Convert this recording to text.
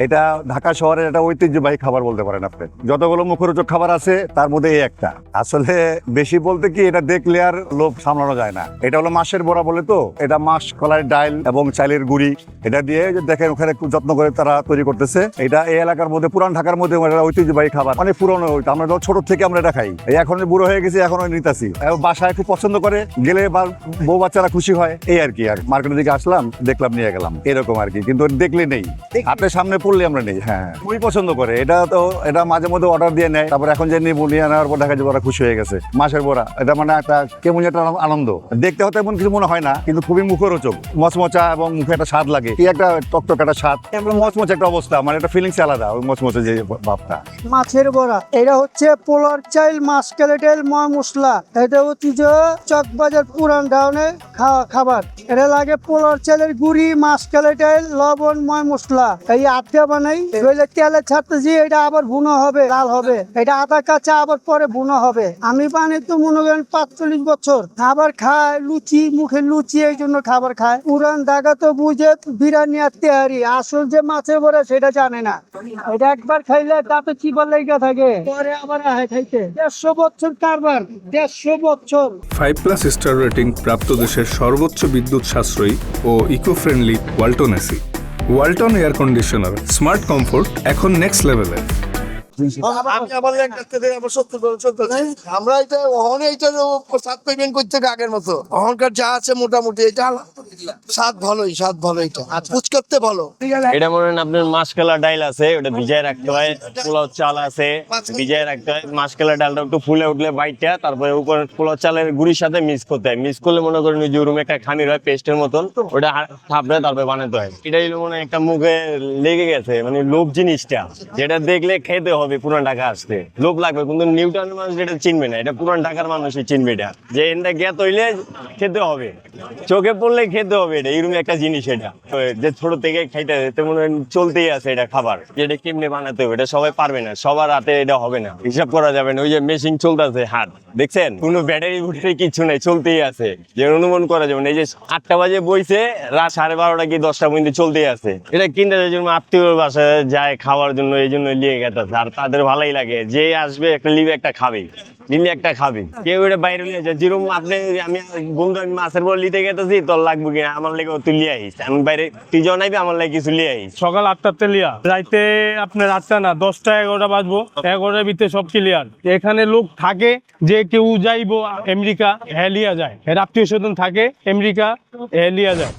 এটা ঢাকা শহরের একটা ঐতিহ্যবাহী খাবার বলতে পারেন আপনি। যতগুলো মুখরোচক খাবার আছে তার মধ্যে এই একটা। আসলে বেশি বলতে কি, এটা দেখলে আর লোভ সামলানো যায় না। এটা হলো মাছের বড়া বলে তো, এটা মাছ কলাই ডাল এবং চালের গুঁড়ি এটা দিয়ে যে দেখেন ওখানে খুব যত্ন করে তারা তৈরি করতেছে। এটা এই এলাকার মধ্যে, পুরান ঢাকার মধ্যে একটা ঐতিহ্যবাহী খাবার, অনেক পুরনো। আমরা যখন ছোট থেকে আমরা এটা খাই, এই এখন বুড়ো হয়ে গেছি, এখনো নিতাছি। বাসায় খুব পছন্দ করে, গেলে বউ বাচ্চারা খুশি হয়, এই আর কি। আর মার্কেটের দিকে আসলাম, দেখলাম, নিয়ে গেলাম, এরকম আর কি। কিন্তু দেখলে নেই, আপনার সামনে পড়লে আমরা নেই। হ্যাঁ, খুবই পছন্দ করে এটা। তো এটা মাঝে মধ্যে অর্ডার দিয়ে নেয়, তারপর এখন যে নিয়ে নেওয়ার পর দেখা যায় ওরা খুশি হয়ে গেছে। মাছের বড়া এটা মানে একটা কেমন একটা আনন্দ। দেখতে হয়তো এমন কিছু মনে হয় না, কিন্তু খুবই মুখরোচক, মচমচা এবং মুখে একটা স্বাদ লাগে, কি একটা টকটক একটা স্বাদ, মচমচা একটা অবস্থা, মানে একটা ফিলিংস আলাদা, ওই মচমচে যে ভাবটা। মাছের বড়া এটা হচ্ছে পোলার চাইল মাছ কালেটেল ময় মশলা। এটা ঐতিহ্য চকবাজার পুরান টাউনের খাবার। এটা লাগে পোলার চাইলের গুড়ি, মাছ কালেটেল, লবণ, ময় মশলা। এই আটটা বানাই তেলে ছাড়তেছি, এটা আবার ভুনো হবে, লাল হবে। এটা আধা কাঁচা, আবার পরে ভুনো হবে। আমি বানাই তো মনে করেন 45 বছর। খাবার খায় লুচি, মুখে লুচি, এই জন্য খাবার খায়। পুরান ঢাকা তো বুঝে বিরিয়ানি আর তেহারি, আসল যে মাছের বড়া সেটা জানে না। এটা একবার খাইলে তাতে চিবার লেগে থাকে, পরে আবার আহে খাইতে। 150 বছর কারবার, 150 বছর। 5+ স্টার রেটিং প্রাপ্ত দেশের সর্বোচ্চ বিদ্যুৎ সাশ্রয়ী ও eco friendly Walton AC. Walton air conditioner, smart comfort এখন নেক্সট লেভেলে। আমি আবার আমরা এটা স্বাদ পেমেন্ট করতে আগের মতো অহংকার যা আছে মোটামুটি এটা স্বাদ ভালোই, স্বাদ ভালো। এটা পুচকাতে ভালো। এটা মনে হয় আপনার মাসকলা ডাল আছে, ওটা ভিজায় রাখতে হয়। পোলাও চাল আছে, ভিজায় রাখতে হয়। মাসকলা ডালটা একটু ফুলে উঠলে বাইটটা, তারপরে উপরে পোলাও চালের গুঁড়ির সাথে মিক্স করতে হয়। মিক্স করলে মনে করেন ওই যে রুমে একটা খামির হয় পেস্টের মতন, ওটা থাপড়ে তারপরে বানাতে হয়। এটাই মনে হয় একটা মুখে লেগে গেছে, মানে লোভ জিনিসটা, যেটা দেখলে খেতে হবে। পুরান ঢাকা আসতে লোভ লাগবে, কিন্তু নিউ টাউনের মানুষ এটা চিনবে না। এটা পুরান ঢাকার মানুষই চিনবে এটা, যে এটা জ্ঞাত হইলে খেতে হবে, চোখে পড়লে খেতে হবে। এটা এইরকম একটা জিনিস, এটা যে ছোট থেকে খাইতে তেমন চলতেই আছে। এটা খাবার যেটা কেমনে বানাতে হবে এটা সবাই পারবে না, সবার হাতে এটা হবে না, হিসাব করা যাবে না। ওই যে মেশিন চলতেছে হাত, দেখছেন, কোনো ব্যাটারি বুটারি কিছু নাই, চলতেই আছে। যে অনুমান করা যাবে না। এই যে 8টা বাজে বইছে, রাত 12:30 কি 10টা পর্যন্ত চলতেই আছে। এটা কিনতে জন্য আত্মীয় বাসায় যায় খাওয়ার জন্য, এই জন্য লিয়ে গেছে। আর তাদের ভালোই লাগে, যে আসবে একটা লিবে একটা খাবে, নিলে একটা খাবে। কেউ এটা বাইরে নিয়ে যায়, যেরকম আপনি আমি বন্ধু আমি মাছের বড় নিতে গেতেছি, তোর লাগবে কিনা, আমার লেগে তুই লিয়ে আইস। আমি বাইরে তুই জানাইবি, আমার লাগে কিছু লিয়ে আইস। সকাল 8টাতে লিয়া, রাইতে আপনার 8টা না 10টা 11টা বাজবো, 11টার ভিতরে সব ক্লিয়ার। এখানে লোক থাকে, যে কেউ যাইবো আমেরিকা, হ্যাঁ লিয়া যায়। এর আত্মীয় স্বজন থাকে আমেরিকা, হ্যাঁ লিয়া যায়।